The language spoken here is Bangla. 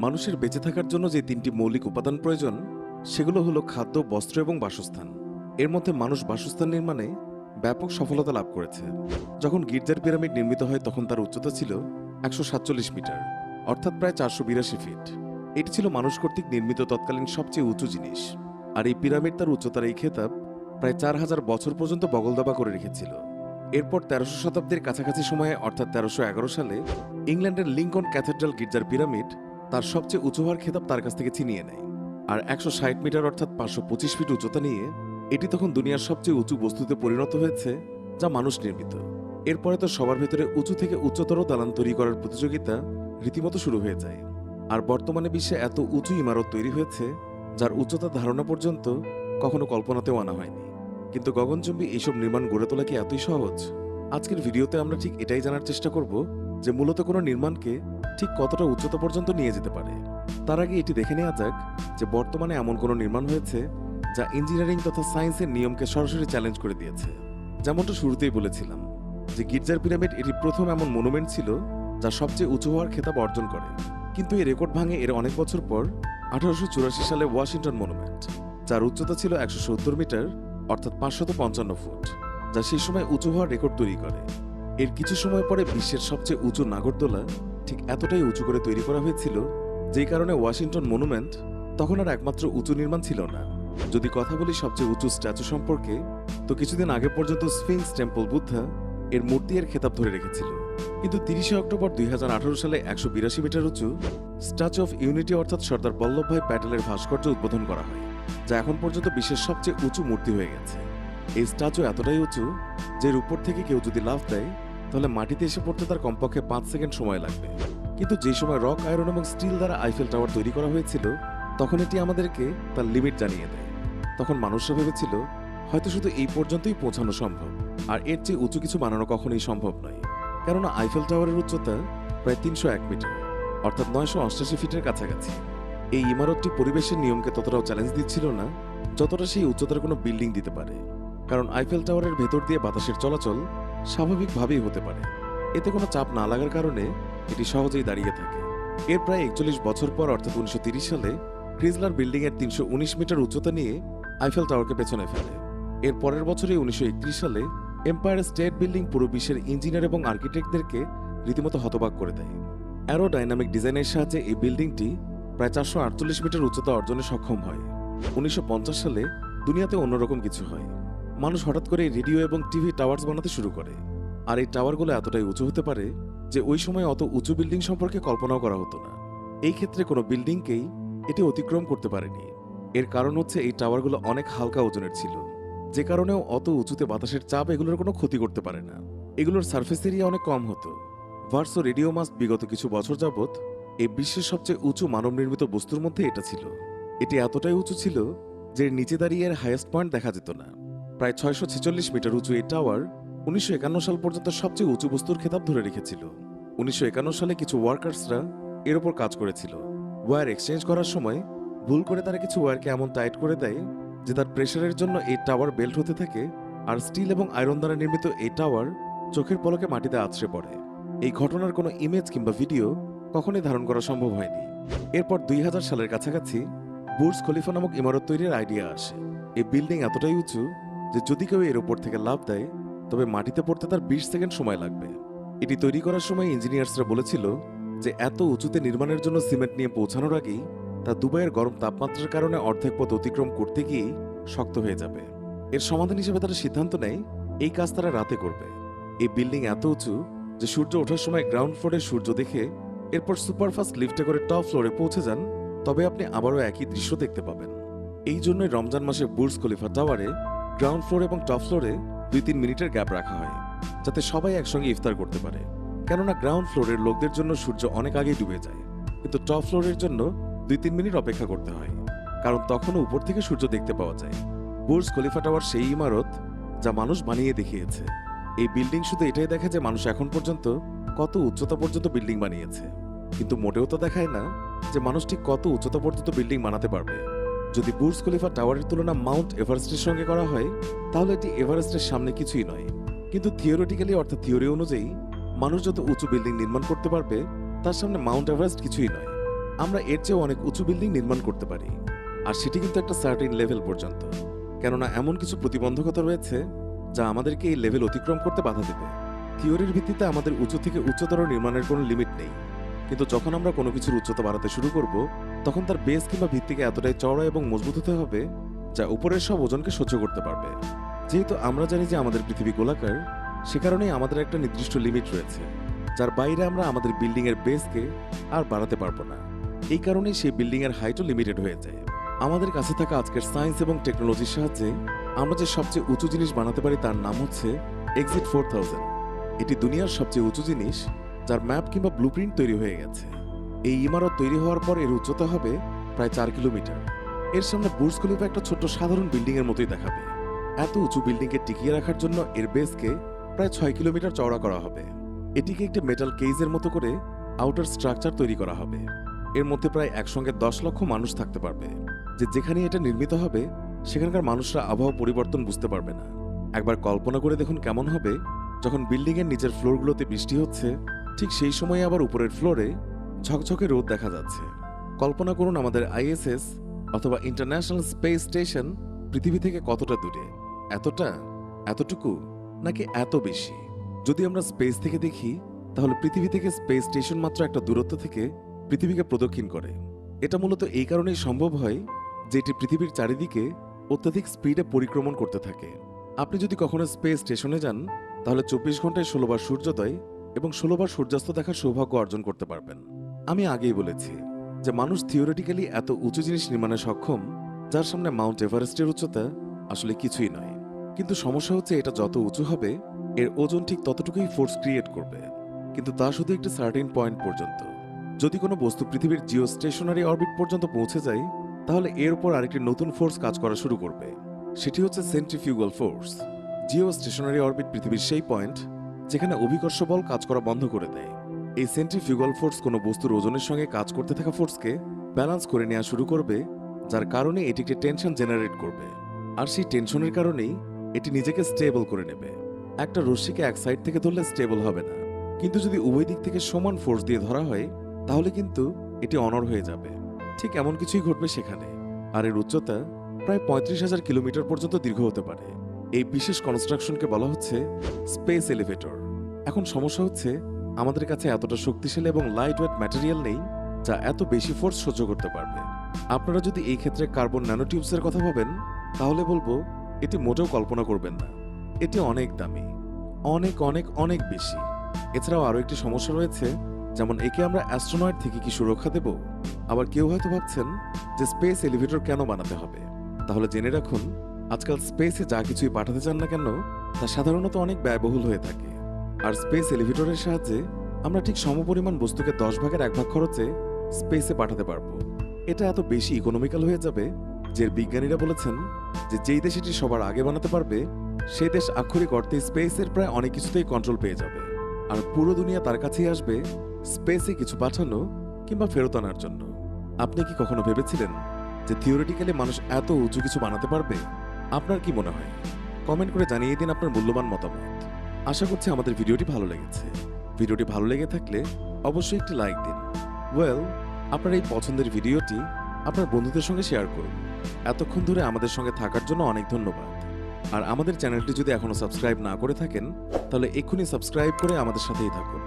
মানুষের বেঁচে থাকার জন্য যে তিনটি মৌলিক উপাদান প্রয়োজন সেগুলো হলো খাদ্য, বস্ত্র এবং বাসস্থান। এর মধ্যে মানুষ বাসস্থান নির্মাণে ব্যাপক সফলতা লাভ করেছে। যখন গির্জার পিরামিড নির্মিত হয় তখন তার উচ্চতা ছিল ১৪৭ মিটার, অর্থাৎ প্রায় ৪৮২ ফিট। এটি ছিল মানুষ কর্তৃক নির্মিত তৎকালীন সবচেয়ে উঁচু জিনিস। আর এই পিরামিড তার উচ্চতার এই খেতাব প্রায় ৪,০০০ বছর পর্যন্ত বগলদাবা করে রেখেছিল। এরপর ১৩০০ শতাব্দীর কাছাকাছি সময়ে অর্থাৎ ১৩১১ সালে ইংল্যান্ডের লিঙ্কন ক্যাথেড্রাল গির্জার পিরামিড তার সবচেয়ে উঁচু হওয়ার খেতাব তার কাছ থেকে ছিনিয়ে নেয়। আর ১৬০ মিটার অর্থাৎ ৫২৫ ফিট উচ্চতা নিয়ে এটি তখন দুনিয়ার সবচেয়ে উঁচু বস্তুতে পরিণত হয়েছে, যা মানুষ নির্মিত। এরপরে তো সবার ভেতরে উঁচু থেকে উচ্চতর দালান তৈরি করার প্রতিযোগিতা রীতিমতো শুরু হয়ে যায়। আর বর্তমানে বিশ্বে এত উঁচু ইমারত তৈরি হয়েছে যার উচ্চতা ধারণা পর্যন্ত কখনো কল্পনাতেও আনা হয়নি। কিন্তু গগনচুম্বী এইসব নির্মাণ গড়ে তোলা কি এতই সহজ? আজকের ভিডিওতে আমরা ঠিক এটাই জানার চেষ্টা করব যে মূলত কোনো নির্মাণকে ঠিক কতটা উচ্চতা পর্যন্ত নিয়ে যেতে পারে। তার আগে এটি দেখে নেওয়া যাক যে বর্তমানে এমন কোনো নির্মাণ হয়েছে যা ইঞ্জিনিয়ারিং তথা সায়েন্সের নিয়মকে সরাসরি চ্যালেঞ্জ করে দিয়েছে। যেমনটা শুরুতেই বলেছিলাম যে গির্জার পিরামিড এটি প্রথম এমন মনুমেন্ট ছিল যা সবচেয়ে উঁচু হওয়ার খেতাব অর্জন করে। কিন্তু এই রেকর্ড ভাঙে এর অনেক বছর পর ১৮৮৪ সালে ওয়াশিংটন মনুমেন্ট, যার উচ্চতা ছিল ১৭০ মিটার অর্থাৎ ৫৫৫ ফুট, যা সেই সময় উঁচু হওয়ার রেকর্ড তৈরি করে। এর কিছু সময় পরে বিশ্বের সবচেয়ে উঁচু নাগরদোলা ঠিক এতটাই উঁচু করে তৈরি করা হয়েছিল, যেই কারণে ওয়াশিংটন মনুমেন্ট তখন আর একমাত্র উঁচু নির্মাণ ছিল না। যদি কথা বলি সবচেয়ে উঁচু স্ট্যাচু সম্পর্কে, তো কিছুদিন আগে পর্যন্ত স্ফিংস টেম্পল বুদ্ধা এর মূর্তি এর খেতাব ধরে রেখেছিল। কিন্তু ৩০শে অক্টোবর ২০১৮ সালে ১৮২ মিটার উঁচু স্ট্যাচু অফ ইউনিটি অর্থাৎ সর্দার বল্লভভাই প্যাটেলের ভাস্কর্য উদ্বোধন করা হয়, যা এখন পর্যন্ত বিশ্বের সবচেয়ে উঁচু মূর্তি হয়ে গেছে। এই স্ট্যাচু এতটাই উঁচু যে এর উপর থেকে কেউ যদি লাফ দেয় তাহলে মাটিতে এসে পড়তে তার কমপক্ষে ৫ সেকেন্ড সময় লাগবে। কিন্তু যে সময় রক, আয়রন এবং স্টিল দ্বারা আইফেল টাওয়ার তৈরি করা হয়েছিল তখন এটি আমাদেরকে তার লিমিট জানিয়ে দেয়। তখন মানুষরা ভেবেছিল হয়তো শুধু এই পর্যন্তই পৌঁছানো সম্ভব, আর এর চেয়ে উঁচু কিছু বানানো কখনোই সম্ভব নয়। কেননা আইফেল টাওয়ারের উচ্চতা প্রায় ৩০১ মিটার অর্থাৎ ৯৮৮ ফিটের কাছাকাছি। এই ইমারতটি পরিবেশের নিয়মকে ততটাও চ্যালেঞ্জ দিচ্ছিল না যতটা সেই উচ্চতার কোনো বিল্ডিং দিতে পারে। কারণ আইফেল টাওয়ারের ভেতর দিয়ে বাতাসের চলাচল স্বাভাবিকভাবেই হতে পারে, এতে কোনো চাপ না লাগার কারণে এটি সহজেই দাঁড়িয়ে থাকে। এর প্রায় ৪১ বছর পর অর্থাৎ ১৯৩০ সালে ক্রিজলার বিল্ডিং এর ৩১৯ মিটার উচ্চতা নিয়ে আইফেল টাওয়ারকে পেছনে ফেলে। এর পরের বছরে ১৯৩১ সালে এম্পায়ার স্টেট বিল্ডিং পুরো বিশ্বের ইঞ্জিনিয়ার এবং আর্কিটেক্টদেরকে রীতিমতো হতবাক করে দেয়। অ্যারোডাইনামিক ডিজাইনের সাহায্যে এই বিল্ডিংটি প্রায় ৪৪৮ মিটার উচ্চতা অর্জনে সক্ষম হয়। ১৯৫০ সালে দুনিয়াতে অন্যরকম কিছু হয়। মানুষ হঠাৎ করে রেডিও এবং টিভি টাওয়ার্স বানাতে শুরু করে। আর এই টাওয়ারগুলো এতটাই উঁচু হতে পারে যে ওই সময় অত উঁচু বিল্ডিং সম্পর্কে কল্পনাও করা হতো না। এই ক্ষেত্রে কোনো বিল্ডিংকেই এটি অতিক্রম করতে পারেনি। এর কারণ হচ্ছে এই টাওয়ারগুলো অনেক হালকা ওজনের ছিল, যে কারণেও অত উঁচুতে বাতাসের চাপ এগুলোর কোনো ক্ষতি করতে পারে না। এগুলোর সারফেস এরিয়া অনেক কম হতো। ভার্সো রেডিও মাস্ট বিগত কিছু বছর যাবৎ এই বিশ্বের সবচেয়ে উঁচু মানব নির্মিত বস্তুর মধ্যে এটা ছিল। এটি এতটাই উঁচু ছিল যে নিচে দাঁড়িয়ে এর হাইয়েস্ট পয়েন্ট দেখা যেত না। প্রায় ৬৪৬ মিটার উঁচু এই টাওয়ার ১৯৫১ সাল পর্যন্ত সবচেয়ে উঁচু বস্তুর খেতাব ধরে রেখেছিল। ১৯৫১ সালে কিছু ওয়ার্কার্সরা এর ওপর কাজ করেছিল। ওয়্যার এক্সচেঞ্জ করার সময় ভুল করে তারা কিছু ওয়্যারকে এমন টাইট করে দেয় যে তার প্রেশারের জন্য এই টাওয়ার বেল্ট হতে থাকে, আর স্টিল এবং আয়রন দ্বারা নির্মিত এই টাওয়ার চোখের পলকে মাটিতে আছড়ে পড়ে। এই ঘটনার কোনো ইমেজ কিংবা ভিডিও কখনোই ধারণ করা সম্ভব হয়নি। এরপর ২০০০ সালের কাছাকাছি বুর্জ খলিফা নামক ইমারত তৈরির আইডিয়া আসে। এই বিল্ডিং এতটাই উঁচু যে যদি কেউ এর উপর থেকে লাফ দেয় তবে মাটিতে পড়তে তার ২০ সেকেন্ড সময় লাগবে। এটি তৈরি করার সময় ইঞ্জিনিয়ার্সরা বলেছিল যে এত উঁচুতে নির্মাণের জন্য সিমেন্ট নিয়ে পৌঁছানোর আগেই তা দুবাইয়ের গরম তাপমাত্রার কারণে অর্ধেক পথ অতিক্রম করতে গিয়েই শক্ত হয়ে যাবে। এর সমাধান হিসেবে তারা সিদ্ধান্ত নেয় এই কাজ তারা রাতে করবে। এই বিল্ডিং এত উঁচু যে সূর্য ওঠার সময় গ্রাউন্ড ফ্লোরে সূর্য দেখে এরপর সুপারফাস্ট লিফটে করে টপ ফ্লোরে পৌঁছে যান, তবে আপনি আবারও একই দৃশ্য দেখতে পাবেন। এই জন্যই রমজান মাসে বুর্জ খলিফা টাওয়ারে গ্রাউন্ড ফ্লোর এবং টপ ফ্লোরে ২-৩ মিনিটের গ্যাপ রাখা হয়, যাতে সবাই একসঙ্গে ইফতার করতে পারে। কেননা গ্রাউন্ড ফ্লোরের লোকদের জন্য সূর্য অনেক আগেই ডুবে যায়, কিন্তু টপ ফ্লোরের জন্য ২-৩ মিনিট অপেক্ষা করতে হয়, কারণ তখনও উপর থেকে সূর্য দেখতে পাওয়া যায়। বুর্জ খলিফা টাওয়ার সেই ইমারত যা মানুষ বানিয়ে দেখিয়েছে। এই বিল্ডিং শুধু এটাই দেখে যে মানুষ এখন পর্যন্ত কত উচ্চতা পর্যন্ত বিল্ডিং বানিয়েছে, কিন্তু মোটেও তো দেখায় না যে মানুষ ঠিক কত উচ্চতা পর্যন্ত বিল্ডিং বানাতে পারবে। যদি বুর্জ খলিফা টাওয়ারের তুলনা মাউন্ট এভারেস্টের সঙ্গে করা হয় তাহলে এটি এভারেস্টের সামনে কিছুই নয়। কিন্তু থিওরিটিক্যালি অর্থাৎ থিওরি অনুযায়ী মানুষ যত উঁচু বিল্ডিং নির্মাণ করতে পারবে তার সামনে মাউন্ট এভারেস্ট কিছুই নয়। আমরা এর চেয়েও অনেক উঁচু বিল্ডিং নির্মাণ করতে পারি, আর সেটি কিন্তু একটা সার্টেন লেভেল পর্যন্ত। কেননা এমন কিছু প্রতিবন্ধকতা রয়েছে যা আমাদেরকে এই লেভেল অতিক্রম করতে বাধা দেবে। থিওরির ভিত্তিতে আমাদের উঁচু থেকে উচ্চতর নির্মাণের কোনো লিমিট নেই, কিন্তু যখন আমরা কোনো কিছুর উচ্চতা বাড়াতে শুরু করব, তখন তার বেস কিংবা ভিত্তিকে এতটাই চওড়া এবং মজবুত হতে হবে যা উপরের সব ওজনকে সহ্য করতে পারবে। যেহেতু আমরা জানি যে আমাদের পৃথিবী গোলাকার, সে কারণেই আমাদের একটা নির্দিষ্ট লিমিট রয়েছে, যার বাইরে আমরা আমাদের বিল্ডিংয়ের বেসকে আর বাড়াতে পারবো না। এই কারণেই সেই বিল্ডিংয়ের হাইটও লিমিটেড হয়ে যায়। আমাদের কাছে থাকা আজকের সায়েন্স এবং টেকনোলজির সাহায্যে আমরা যে সবচেয়ে উঁচু জিনিস বানাতে পারি তার নাম হচ্ছে এক্সিট 4000। এটি দুনিয়ার সবচেয়ে উঁচু জিনিস যার ম্যাপ কিংবা ব্লুপ্রিন্ট তৈরি হয়ে গেছে। এই ইমারত তৈরি হওয়ার পর এর উচ্চতা হবে প্রায় 4 কিলোমিটার। এর সামনে বুর্জ খলিফা একটা ছোট্ট সাধারণ বিল্ডিং এর মতোই দেখাবে। এত উঁচু বিল্ডিংকে টিকিয়ে রাখার জন্য এর বেসকে প্রায় 6 কিলোমিটার চওড়া করা হবে। এটিকে একটা মেটাল কেজের মতো করে আউটার স্ট্রাকচার তৈরি করা হবে। এর মধ্যে প্রায় একসঙ্গে 10 লক্ষ মানুষ থাকতে পারবে, যেখানে এটা নির্মিত হবে সেখানকার মানুষরা আবহাওয়া পরিবর্তন বুঝতে পারবে না। একবার কল্পনা করে দেখুন কেমন হবে যখন বিল্ডিংয়ের নিচের ফ্লোরগুলোতে বৃষ্টি হচ্ছে, ঠিক সেই সময়ে আবার উপরের ফ্লোরে ঝকঝকে রোদ দেখা যাচ্ছে। কল্পনা করুন আমাদের আইএসএস অথবা ইন্টারন্যাশনাল স্পেস স্টেশন পৃথিবী থেকে কতটা দূরে। এতটা, এতটুকু, নাকি এত বেশি? যদি আমরা স্পেস থেকে দেখি, তাহলে পৃথিবী থেকে স্পেস স্টেশন মাত্র একটা দূরত্ব থেকে পৃথিবীকে প্রদক্ষিণ করে। এটা মূলত এই কারণেই সম্ভব হয় যে এটি পৃথিবীর চারিদিকে অত্যধিক স্পিডে পরিক্রমণ করতে থাকে। আপনি যদি কখনো স্পেস স্টেশনে যান, তাহলে 24 ঘন্টায় 16 বার সূর্যোদয় এবং 16 বার সূর্যাস্ত দেখার সৌভাগ্য অর্জন করতে পারবেন। আমি আগেই বলেছি যে মানুষ থিওরিটিক্যালি এত উঁচু জিনিস নির্মাণে সক্ষম যার সামনে মাউন্ট এভারেস্টের উচ্চতা আসলে কিছুই নয়। কিন্তু সমস্যা হচ্ছে এটা যত উঁচু হবে এর ওজন ঠিক ততটুকুই ফোর্স ক্রিয়েট করবে, কিন্তু তা শুধু একটি সার্টেন পয়েন্ট পর্যন্ত। যদি কোনো বস্তু পৃথিবীর জিও স্টেশনারি অরবিট পর্যন্ত পৌঁছে যায়, তাহলে এর উপর আরেকটি নতুন ফোর্স কাজ করা শুরু করবে। সেটি হচ্ছে centrifugal force. Geostationary orbit পৃথিবীর সেই পয়েন্ট যেখানে অভিকর্ষ বল কাজ করা বন্ধ করে দেয়। এই সেন্ট্রিফিউগাল ফোর্স কোনো বস্তুর ওজনের সঙ্গে কাজ করতে থাকা ফোর্সকে ব্যালেন্স করে নেওয়া শুরু করবে, যার কারণে এটি একটি টেনশন জেনারেট করবে। আর সেই টেনশনের কারণেই এটি নিজেকে স্টেবল করে নেবে। একটা রশ্মিকে এক সাইড থেকে ধরলে স্টেবল হবে না, কিন্তু যদি উভয় দিক থেকে সমান ফোর্স দিয়ে ধরা হয় তাহলে কিন্তু এটি অনড় হয়ে যাবে। ঠিক এমন কিছুই ঘটবে সেখানে। আর এর উচ্চতা প্রায় 35,000 কিলোমিটার পর্যন্ত দীর্ঘ হতে পারে। এই বিশেষ কনস্ট্রাকশনকে বলা হচ্ছে স্পেস এলিভেটর। এখন সমস্যা হচ্ছে আমাদের কাছে এতটা শক্তিশালী এবং লাইট ওয়েট ম্যাটেরিয়াল নেই যা এত বেশি ফোর্স সহ্য করতে পারবে। আপনারা যদি এই ক্ষেত্রে কার্বন ন্যানোটিউবসের কথা ভাবেন, তাহলে বলবো এটি মোটেও কল্পনা করবেন না। এটি অনেক দামি, অনেক অনেক অনেক বেশি। এছাড়াও আরও একটি সমস্যা রয়েছে, যেমন একে আমরা অ্যাস্ট্রোনয়েড থেকে কি সুরক্ষা দেব? আবার কেউ হয়তো ভাবছেন যে স্পেস এলিভেটর কেন বানাতে হবে? তাহলে জেনে রাখুন, আজকাল স্পেসে যা কিছুই পাঠাতে চান না কেন তা সাধারণত অনেক ব্যয়বহুল হয়ে থাকে। আর স্পেস এলিভেটরের সাহায্যে আমরা ঠিক সমপরিমাণ বস্তুকে 10 ভাগের 1 ভাগ খরচে স্পেসে পাঠাতে পারবো। এটা এত বেশি ইকোনমিক্যাল হয়ে যাবে যে বিজ্ঞানীরা বলেছেন যে যেই দেশ এটি সবার আগে বানাতে পারবে সেই দেশ আক্ষরিক অর্থে স্পেসের প্রায় অনেক কিছুতেই কন্ট্রোল পেয়ে যাবে। আর পুরো দুনিয়া তার কাছেই আসবে স্পেসে কিছু পাঠানো কিংবা ফেরত আনার জন্য। আপনি কি কখনো ভেবেছিলেন যে থিওরিটিক্যালি মানুষ এত উঁচু কিছু বানাতে পারবে? আপনার কি মনে হয়? কমেন্ট করে জানিয়ে দিন আপনার মূল্যবান মতামত। আশা করছি আমাদের ভিডিওটি ভালো লেগেছে। ভিডিওটি ভালো লেগে থাকলে অবশ্যই একটি লাইক দিন। আপনার এই পছন্দের ভিডিওটি আপনার বন্ধুদের সঙ্গে শেয়ার করুন। এতক্ষণ ধরে আমাদের সঙ্গে থাকার জন্য অনেক ধন্যবাদ। আর আমাদের চ্যানেলটি যদি এখনো সাবস্ক্রাইব না করে থাকেন, তাহলে এক্ষুনি সাবস্ক্রাইব করে আমাদের সাথেই থাকুন।